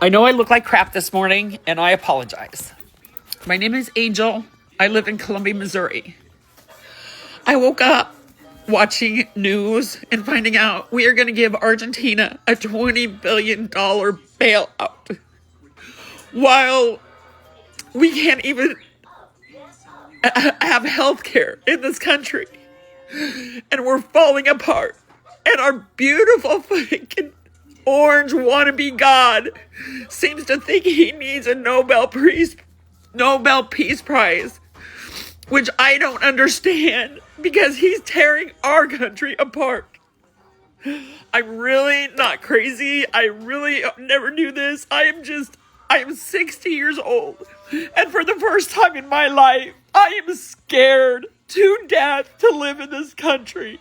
I know I look like crap this morning, and I apologize. My name is Angel. I live in Columbia, Missouri. I woke up watching news and finding out we are going to give Argentina a $20 billion bailout while we can't even have health care in this country. And we're falling apart. And our beautiful freaking orange wannabe God seems to think he needs a Nobel Peace Prize, which I don't understand because he's tearing our country apart. I'm really not crazy. I really never knew this. I am 60 years old. And for the first time in my life, I am scared to death to live in this country.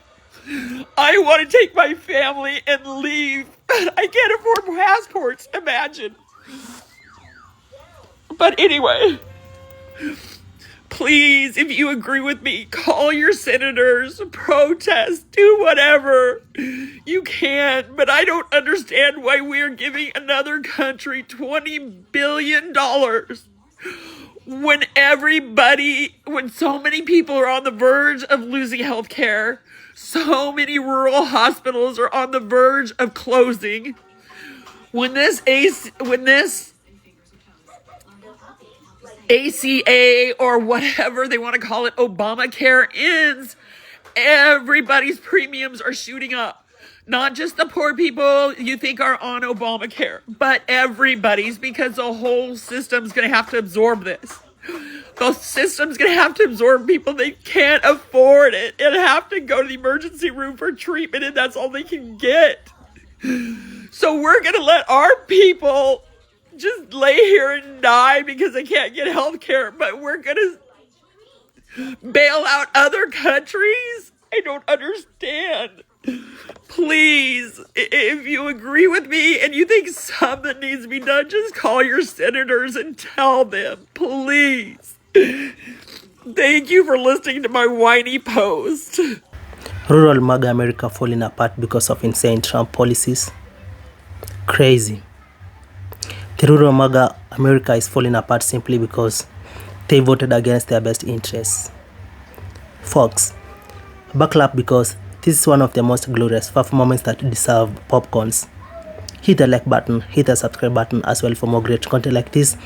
I want to take my family and leave. I can't afford passports, imagine. But anyway, please, if you agree with me, call your senators, protest, do whatever you can. But I don't understand why we're giving another country $20 billion when so many people are on the verge of losing health care. So many rural hospitals are on the verge of closing. When this ACA or whatever they want to call it, Obamacare ends, everybody's premiums are shooting up. Not just the poor people you think are on Obamacare, but everybody's, because the whole system's going to have to absorb this. The system's going to have to absorb people that can't afford it and have to go to the emergency room for treatment, and that's all they can get. So we're going to let our people just lay here and die because they can't get health care, but we're going to bail out other countries? I don't understand. Please, if you agree with me and you think something needs to be done, just call your senators and tell them, please. Thank you for listening to my whiny post. Rural MAGA America falling apart because of insane Trump policies. Crazy. The rural MAGA America is falling apart simply because they voted against their best interests. Folks, buckle up because this is one of the most glorious 5 moments that deserve popcorns. Hit the like button, hit the subscribe button as well for more great content like this.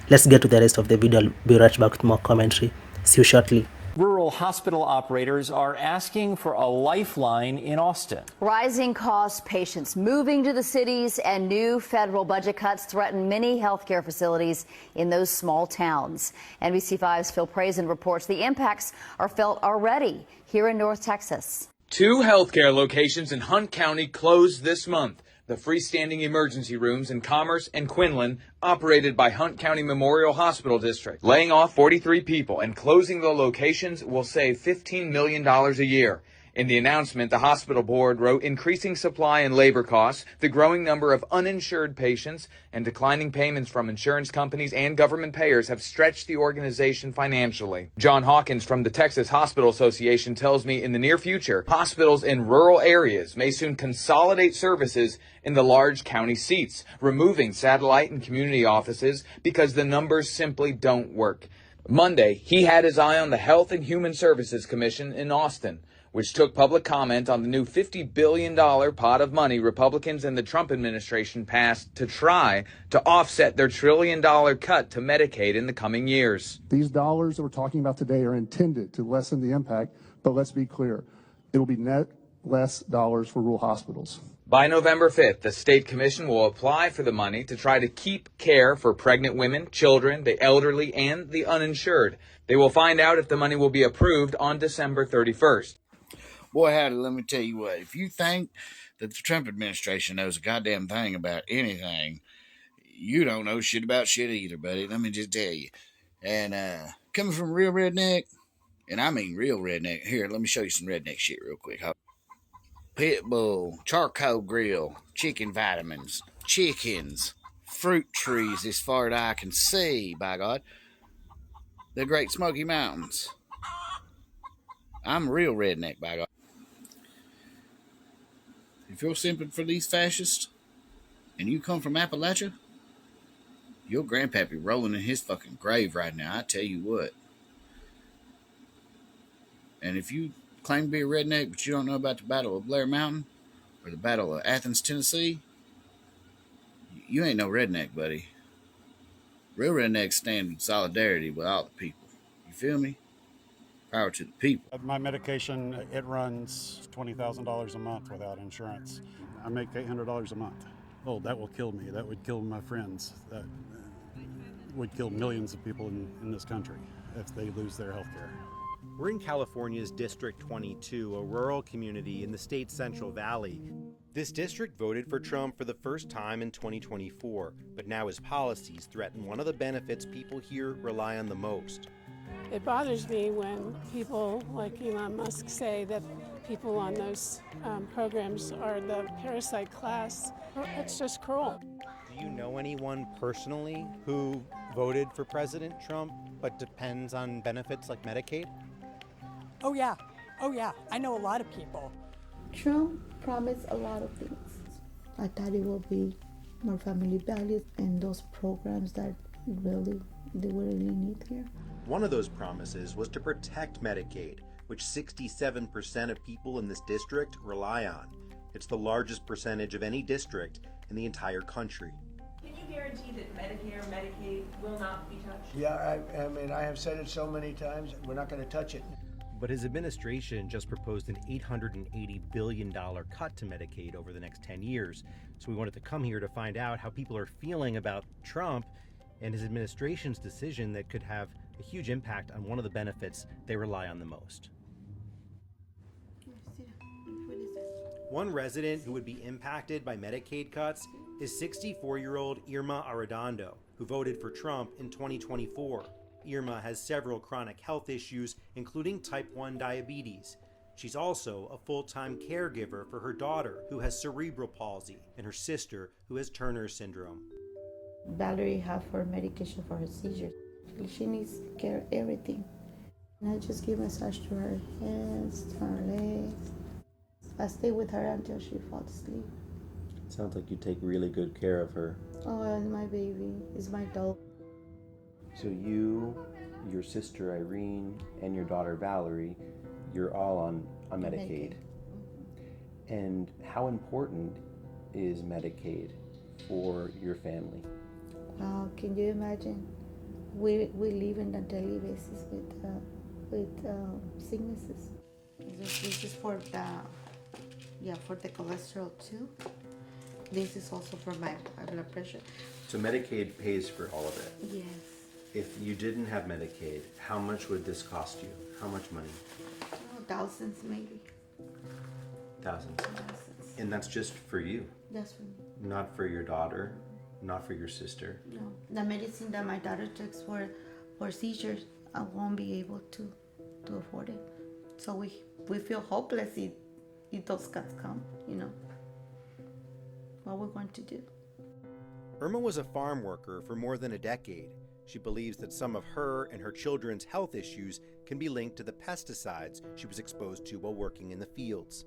Let's get to the rest of the video. I'll be right back with more commentary. See you shortly. Rural hospital operators are asking for a lifeline in Austin. Rising costs, patients moving to the cities, and new federal budget cuts threaten many healthcare facilities in those small towns. NBC5's Phil Prazen reports the impacts are felt already here in North Texas. 2 healthcare locations in Hunt County closed this month. The freestanding emergency rooms in Commerce and Quinlan, operated by Hunt County Memorial Hospital District. Laying off 43 people and closing the locations will save $15 million a year. In the announcement, the hospital board wrote increasing supply and labor costs, the growing number of uninsured patients, and declining payments from insurance companies and government payers have stretched the organization financially. John Hawkins from the Texas Hospital Association tells me in the near future, hospitals in rural areas may soon consolidate services in the large county seats, removing satellite and community offices because the numbers simply don't work. Monday, he had his eye on the Health and Human Services Commission in Austin, which took public comment on the new $50 billion pot of money Republicans and the Trump administration passed to try to offset their $1 trillion cut to Medicaid in the coming years. These dollars that we're talking about today are intended to lessen the impact, but let's be clear, it will be net less dollars for rural hospitals. By November 5th, the state commission will apply for the money to try to keep care for pregnant women, children, the elderly, and the uninsured. They will find out if the money will be approved on December 31st. Boy, howdy, let me tell you what. If you think that the Trump administration knows a goddamn thing about anything, you don't know shit about shit either, buddy. Let me just tell you. And coming from real redneck, and I mean real redneck. Here, let me show you some redneck shit real quick. Pit bull, charcoal grill, chicken vitamins, chickens, fruit trees as far as I can see, by God. The Great Smoky Mountains. I'm a real redneck, by God. If you're simping for these fascists, and you come from Appalachia, Your grandpappy rolling in his fucking grave right now, I tell you what. And if you claim to be a redneck, but you don't know about the Battle of Blair Mountain or the Battle of Athens, Tennessee, you ain't no redneck, buddy. Real rednecks stand in solidarity with all the people. You feel me? Power to the people. My medication, it runs $20,000 a month without insurance. I make $800 a month. Oh, that will kill me. That would kill my friends. That would kill millions of people in this country if they lose their health care. We're in California's District 22, a rural community in the state's Central Valley. This district voted for Trump for the first time in 2024, but now his policies threaten one of the benefits people here rely on the most. It bothers me when people like Elon Musk say that people on those programs are the parasite class. It's just cruel. Do you know anyone personally who voted for President Trump but depends on benefits like Medicaid? Oh yeah, I know a lot of people. Trump promised a lot of things. I thought it would be more family values and those programs that we really need here. One of those promises was to protect Medicaid, which 67% of people in this district rely on. It's the largest percentage of any district in the entire country. Can you guarantee that Medicare, Medicaid will not be touched? Yeah, I mean, I have said it so many times, we're not going to touch it. But his administration just proposed an $880 billion cut to Medicaid over the next 10 years. So we wanted to come here to find out how people are feeling about Trump and his administration's decision that could have a huge impact on one of the benefits they rely on the most. One resident who would be impacted by Medicaid cuts is 64-year-old Irma Arredondo, who voted for Trump in 2024. Irma has several chronic health issues, including type 1 diabetes. She's also a full-time caregiver for her daughter, who has cerebral palsy, and her sister, who has Turner syndrome. Valerie has her medication for her seizures. She needs care, everything. And I just give massage to her hands, to her legs. I stay with her until she falls asleep. Sounds like you take really good care of her. Oh, and my baby is my dog. So you, your sister Irene, and your daughter Valerie, you're all on Medicaid. And how important is Medicaid for your family? Wow, can you imagine? We live on a daily basis with sicknesses. This is for the cholesterol too. This is also for my blood pressure. So Medicaid pays for all of it? Yes. If you didn't have Medicaid, how much would this cost you? How much money? Oh, thousands maybe. Thousands. And that's just for you? That's for me. Not for your daughter? Not for your sister? No. The medicine that my daughter takes for seizures, I won't be able to afford it. So we feel hopeless if those cuts come, you know. What we're going to do. Irma was a farm worker for more than a decade. She believes that some of her and her children's health issues can be linked to the pesticides she was exposed to while working in the fields.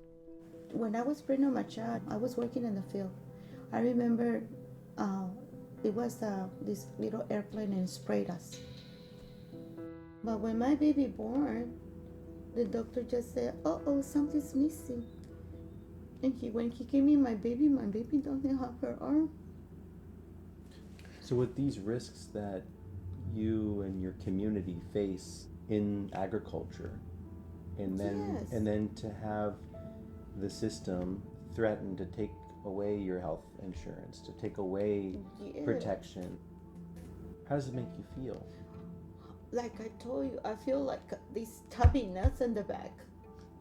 When I was pregnant with my child, I was working in the field. I remember it was this little airplane and sprayed us. But when my baby born, the doctor just said, "Uh-oh, something's missing." And when he gave me my baby doesn't have her arm. So with these risks that you and your community face in agriculture, and then to have the system threaten to take away your health insurance, to take away protection, how does it make you feel? Like I told you, I feel like these tubby nuts in the back,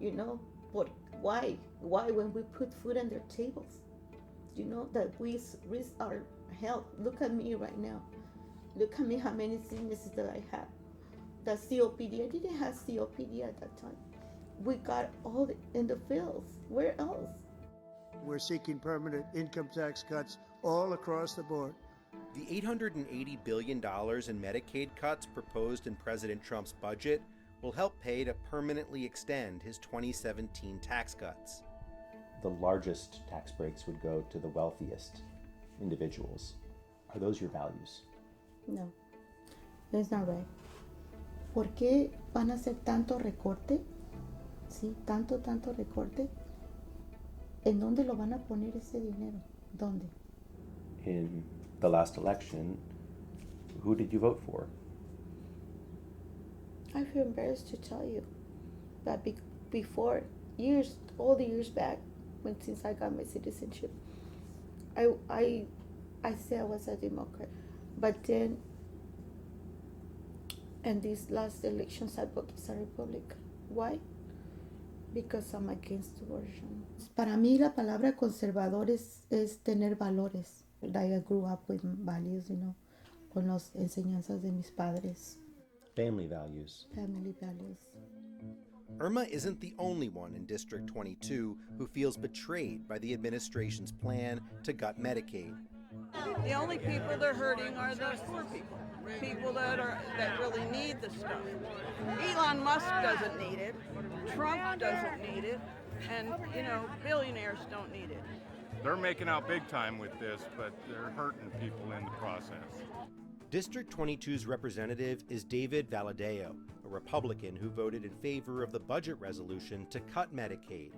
you know. But why when we put food on their tables, you know, that we risk our health? Look at me right now. Look at me, how many sicknesses that I have. The COPD, I didn't have COPD at that time. We got all in the fields. Where else? We're seeking permanent income tax cuts all across the board. The $880 billion in Medicaid cuts proposed in President Trump's budget will help pay to permanently extend his 2017 tax cuts. The largest tax breaks would go to the wealthiest individuals. Are those your values? No, it's not right. ¿Por qué van a hacer tanto recorte? Sí, tanto recorte. ¿En dónde lo van a poner ese dinero? ¿Dónde? In the last election, who did you vote for? I feel embarrassed to tell you, but before all the years back, since I got my citizenship, I said I was a Democrat, but then in these last elections I voted as a Republican. Why? Because I'm against abortion. Para mí la palabra conservador es tener valores. I grew up with values, con las enseñanzas de mis padres. Family values. Family values. Irma isn't the only one in District 22 who feels betrayed by the administration's plan to gut Medicaid. The only people they're hurting are the poor people, people that really need the stuff. Elon Musk doesn't need it, Trump doesn't need it, and billionaires don't need it. They're making out big time with this, but they're hurting people in the process. District 22's representative is David Valadeo, a Republican who voted in favor of the budget resolution to cut Medicaid,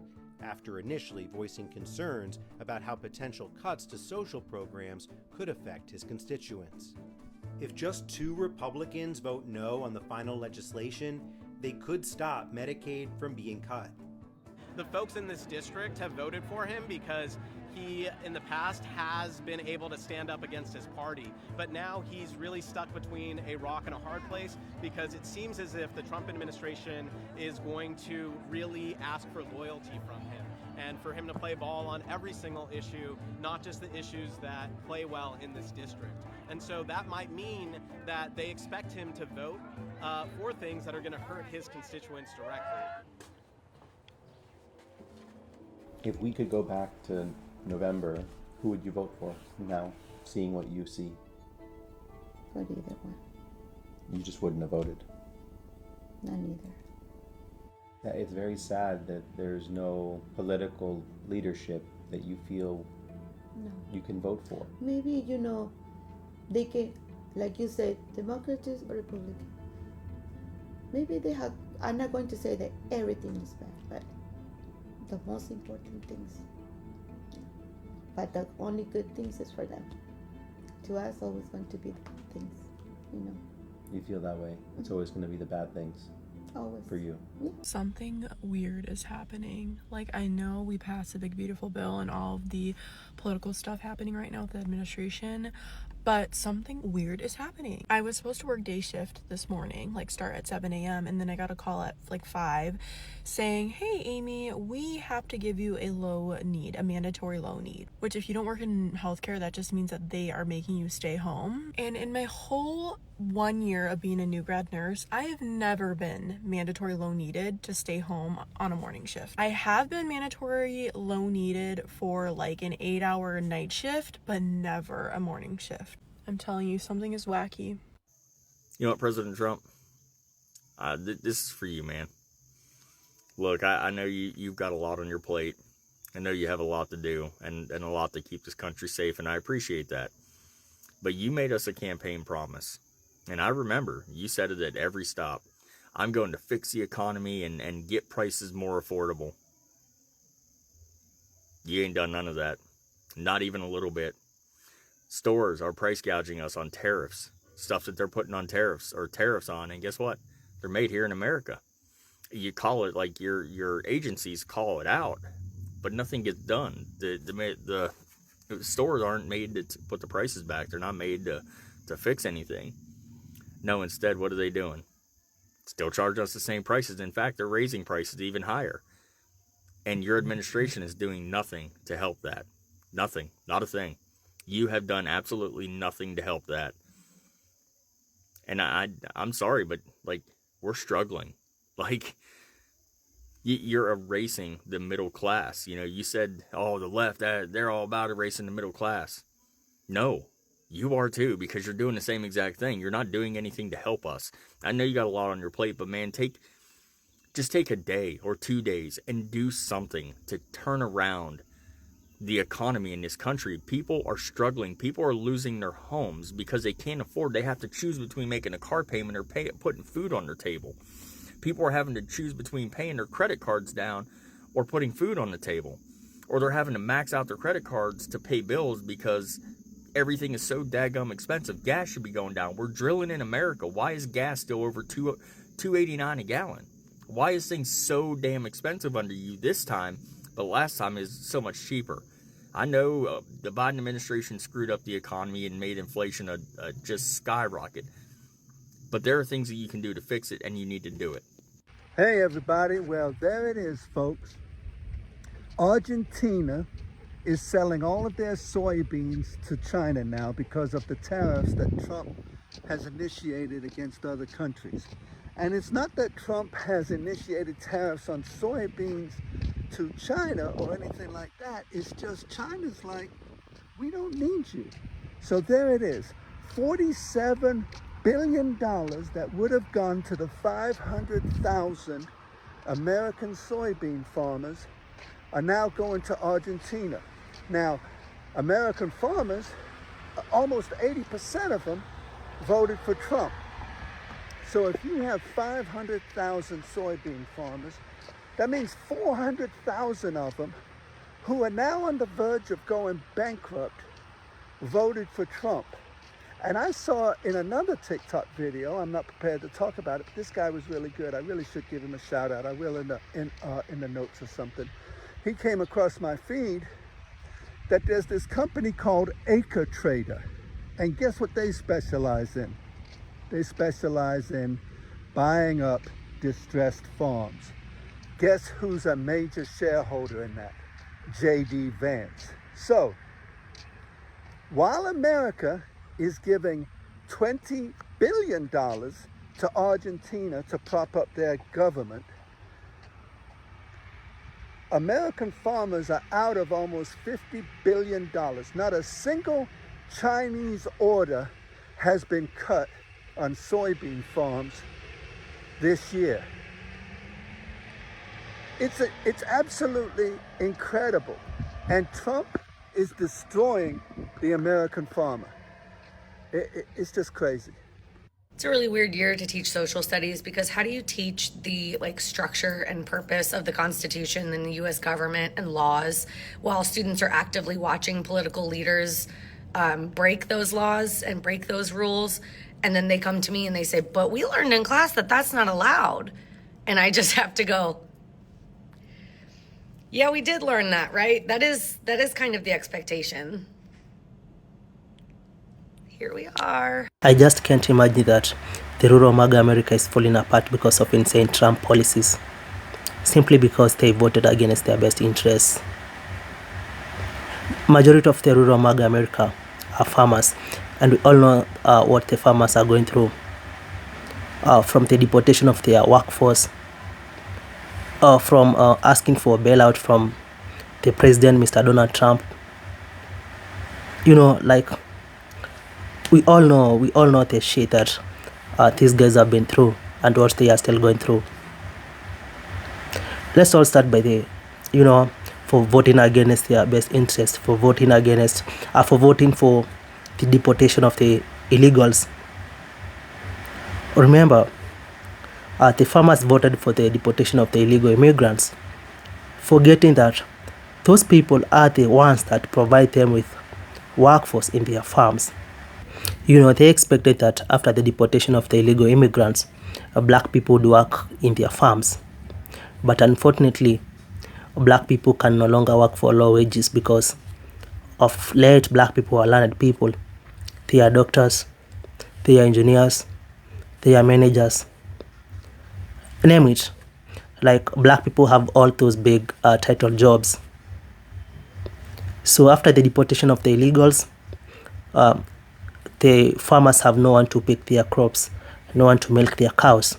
after initially voicing concerns about how potential cuts to social programs could affect his constituents. If just 2 Republicans vote no on the final legislation, they could stop Medicaid from being cut. The folks in this district have voted for him because he, in the past, has been able to stand up against his party. But now he's really stuck between a rock and a hard place because it seems as if the Trump administration is going to really ask for loyalty from him and for him to play ball on every single issue, not just the issues that play well in this district. And so that might mean that they expect him to vote for things that are going to hurt his constituents directly. If we could go back to November, who would you vote for now, seeing what you see? For either one. You just wouldn't have voted? None either. Yeah, it's very sad that there's no political leadership that you feel you can vote for. Maybe, they can, like you said, Democrats or Republican. Maybe they have, I'm not going to say that everything is bad, but the most important things. But the only good things is for them. To us, always going to be the good things, You feel that way? It's always going to be the bad things. Always. For you. Yeah. Something weird is happening. Like, I know we passed a big beautiful bill and all of the political stuff happening right now with the administration, but something weird is happening. I was supposed to work day shift this morning, like start at 7 a.m. and then I got a call at like 5 saying, hey Amy, we have to give you a mandatory low need, which if you don't work in healthcare, that just means that they are making you stay home. And in my whole 1 year of being a new grad nurse, I have never been mandatory low needed to stay home on a morning shift. I have been mandatory low needed for like an 8-hour night shift, but never a morning shift. I'm telling you, something is wacky. You know what, President Trump? This is for you, man. Look, I know you've got a lot on your plate. I know you have a lot to do and a lot to keep this country safe, and I appreciate that. But you made us a campaign promise. And I remember you said it at every stop. I'm going to fix the economy and get prices more affordable. You ain't done none of that. Not even a little bit. Stores are price gouging us on tariffs. Stuff that they're putting on tariffs on. And guess what? They're made here in America. You call it like your agencies call it out, but nothing gets done. The stores aren't made to put the prices back. They're not made to fix anything. No, instead, what are they doing? Still charging us the same prices. In fact, they're raising prices even higher. And your administration is doing nothing to help that. Nothing. Not a thing. You have done absolutely nothing to help that. And I'm sorry, but, like, we're struggling. Like, you're erasing the middle class. You said, oh, the left, they're all about erasing the middle class. No. You are too, because you're doing the same exact thing. You're not doing anything to help us. I know you got a lot on your plate, but man, just take a day or 2 days and do something to turn around the economy in this country. People are struggling. People are losing their homes because they can't afford. They have to choose between making a car payment or putting food on their table. People are having to choose between paying their credit cards down or putting food on the table. Or they're having to max out their credit cards to pay bills because everything is so daggum expensive. Gas should be going down. We're drilling in America. Why is gas still over $2.89 a gallon? Why is things so damn expensive under you this time, but last time is so much cheaper? I know the Biden administration screwed up the economy and made inflation just skyrocket. But there are things that you can do to fix it, and you need to do it. Hey everybody, well there it is folks. Argentina is selling all of their soybeans to China now because of the tariffs that Trump has initiated against other countries. And it's not that Trump has initiated tariffs on soybeans to China or anything like that. It's just China's like, we don't need you. So there it is, $47 billion that would have gone to the 500,000 American soybean farmers are now going to Argentina. Now, American farmers, almost 80% of them voted for Trump. So if you have 500,000 soybean farmers, that means 400,000 of them who are now on the verge of going bankrupt voted for Trump. And I saw in another TikTok video, I'm not prepared to talk about it, but this guy was really good. I really should give him a shout out. I will in the notes or something. He came across my feed that there's this company called Acre Trader. And guess what they specialize in? They specialize in buying up distressed farms. Guess who's a major shareholder in that? J.D. Vance. So, while America is giving $20 billion to Argentina to prop up their government, American farmers are out of almost $50 billion. Not a single Chinese order has been cut on soybean farms this year. It's absolutely incredible. And Trump is destroying the American farmer. It's just crazy. It's a really weird year to teach social studies because how do you teach the structure and purpose of the Constitution and the US government and laws while students are actively watching political leaders break those laws and break those rules, and then they come to me and they say, but we learned in class that that's not allowed. And I just have to go, yeah, we did learn that, right? That is kind of the expectation. Here we are. I just can't imagine that the rural MAGA America is falling apart because of insane Trump policies, simply because they voted against their best interests. Majority of the rural MAGA America are farmers, and we all know what the farmers are going through, from the deportation of their workforce, from asking for a bailout from the president, Mr. Donald Trump. We all know the shit that these guys have been through and what they are still going through. Let's all start by for voting against their best interest, for voting for the deportation of the illegals. Remember, the farmers voted for the deportation of the illegal immigrants, forgetting that those people are the ones that provide them with workforce in their farms. They expected that after the deportation of the illegal immigrants, black people would work in their farms. But unfortunately, black people can no longer work for low wages because of late black people are learned people. They are doctors, they are engineers, they are managers. Name it. Black people have all those big title jobs. So after the deportation of the illegals, the farmers have no one to pick their crops, no one to milk their cows.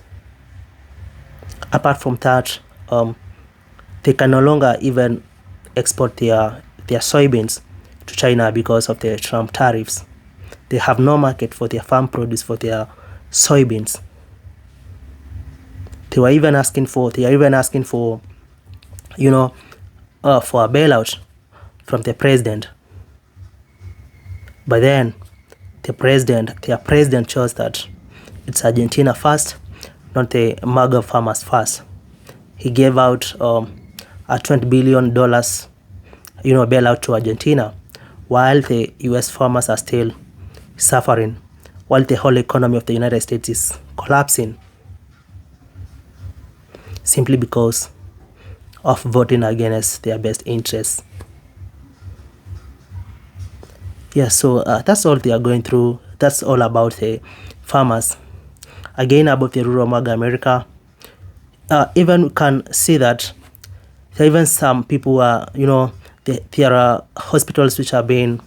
Apart from that, they can no longer even export their soybeans to China because of the Trump tariffs. They have no market for their farm produce, for their soybeans. They are even asking for for a bailout from the president. But then their president chose that it's Argentina first, not the MAGA farmers first. He gave out a $20 billion, bailout to Argentina, while the US farmers are still suffering, while the whole economy of the United States is collapsing, simply because of voting against their best interests. Yeah, so that's all they are going through. That's all about the farmers. Again, about the rural MAGA America, even we can see that there are even some people are, there are hospitals which are being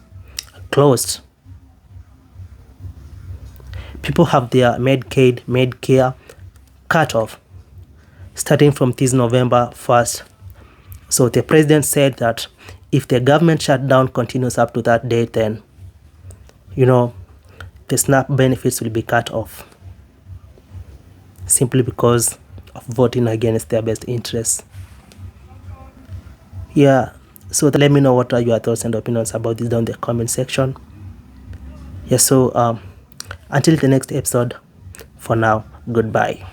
closed. People have their Medicaid, Medicare cut off starting from this November 1st. So the president said that if the government shutdown continues up to that date, then, the SNAP benefits will be cut off, simply because of voting against their best interests. Yeah, so let me know what are your thoughts and opinions about this down in the comment section. Yeah, so until the next episode, for now, goodbye.